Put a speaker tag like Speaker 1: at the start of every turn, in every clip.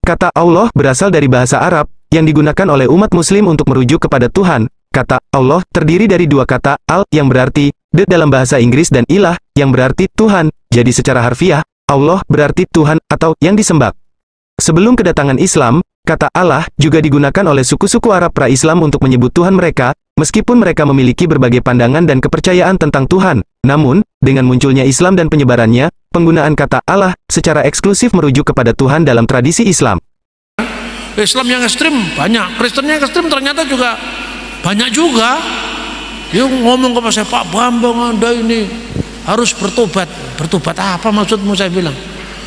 Speaker 1: Kata Allah berasal dari bahasa Arab, yang digunakan oleh umat muslim untuk merujuk kepada Tuhan. Kata Allah terdiri dari dua kata, al, yang berarti the dalam bahasa Inggris, dan ilah, yang berarti Tuhan. Jadi secara harfiah, Allah berarti Tuhan, atau yang disembah. Sebelum kedatangan Islam, kata Allah juga digunakan oleh suku-suku Arab pra-Islam untuk menyebut Tuhan mereka, meskipun mereka memiliki berbagai pandangan dan kepercayaan tentang Tuhan. Namun, dengan munculnya Islam dan penyebarannya, penggunaan kata Allah secara eksklusif merujuk kepada Tuhan dalam tradisi Islam.
Speaker 2: Islam yang ekstrim banyak, Kristen yang ekstrim ternyata juga banyak juga. Dia ngomong kepada saya, Pak Bambang, Anda ini harus bertobat. Bertobat apa maksudmu? Saya bilang,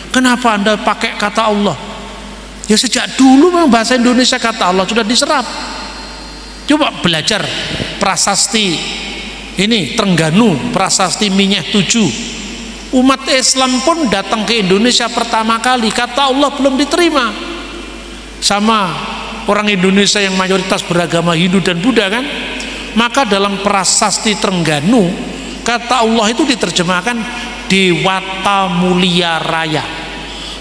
Speaker 2: kenapa Anda pakai kata Allah? Ya sejak dulu memang bahasa Indonesia kata Allah sudah diserap. Coba belajar prasasti ini Trengganu, prasasti Minyeh 7. Umat Islam pun datang ke Indonesia pertama kali, kata Allah belum diterima sama orang Indonesia yang mayoritas beragama Hindu dan Buddha kan. Maka dalam prasasti Trengganu, kata Allah itu diterjemahkan Dewata Mulia Raya.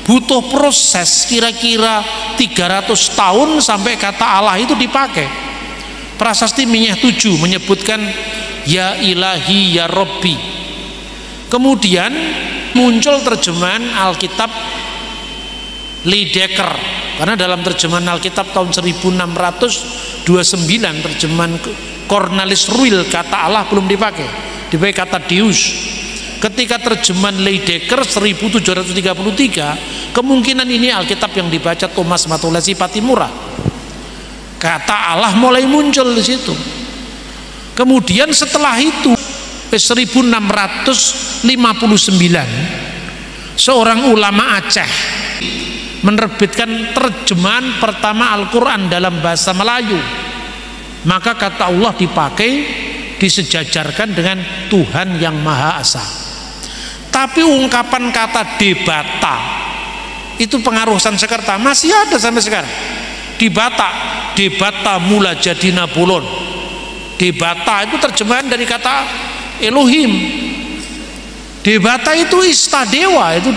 Speaker 2: Butuh proses kira-kira 300 tahun sampai kata Allah itu dipakai. Prasasti Minyeh 7 menyebutkan ya ilahi ya Robbi. Kemudian muncul terjemahan Alkitab Lydekker, karena dalam terjemahan Alkitab tahun 1629 terjemahan Cornelis Ruil kata Allah belum dipakai kata Deus. Ketika terjemahan Lydekker 1733, kemungkinan ini Alkitab yang dibaca Thomas Matulesi Patimura. Kata Allah mulai muncul di situ. Kemudian setelah itu 1659 seorang ulama Aceh menerbitkan terjemahan pertama Al-Quran dalam bahasa Melayu. Maka kata Allah dipakai, disejajarkan dengan Tuhan yang Maha Esa. Tapi ungkapan kata debata itu pengaruh Sanskerta masih ada sampai sekarang. Debata mula jadi Nabolon. Debata itu terjemahan dari kata Elohim. Debata itu istadewa, itu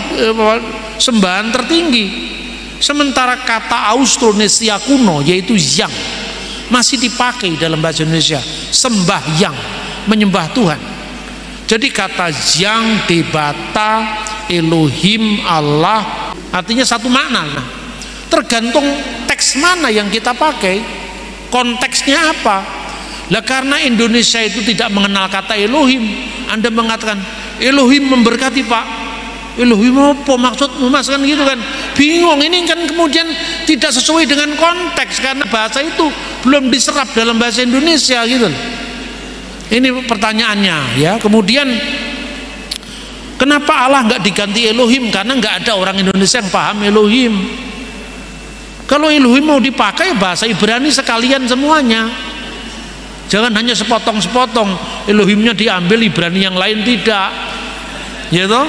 Speaker 2: sembahan tertinggi. Sementara kata Austronesia kuno yaitu yang masih dipakai dalam bahasa Indonesia, sembahyang, menyembah Tuhan. Jadi kata yang, debata, Elohim, Allah artinya satu makna. Nah, tergantung teks mana yang kita pakai, konteksnya apa. Lah karena Indonesia itu tidak mengenal kata Elohim, Anda mengatakan Elohim memberkati Pak, Elohim apa maksudmu Mas, kan gitu kan, bingung. Ini kan kemudian tidak sesuai dengan konteks karena bahasa itu belum diserap dalam bahasa Indonesia gitu. Ini pertanyaannya ya. Kemudian kenapa Allah nggak diganti Elohim? Karena nggak ada orang Indonesia yang paham Elohim. Kalau Elohim mau dipakai bahasa Ibrani sekalian semuanya, jangan hanya sepotong-sepotong Elohimnya diambil Ibrani yang lain tidak, gitu.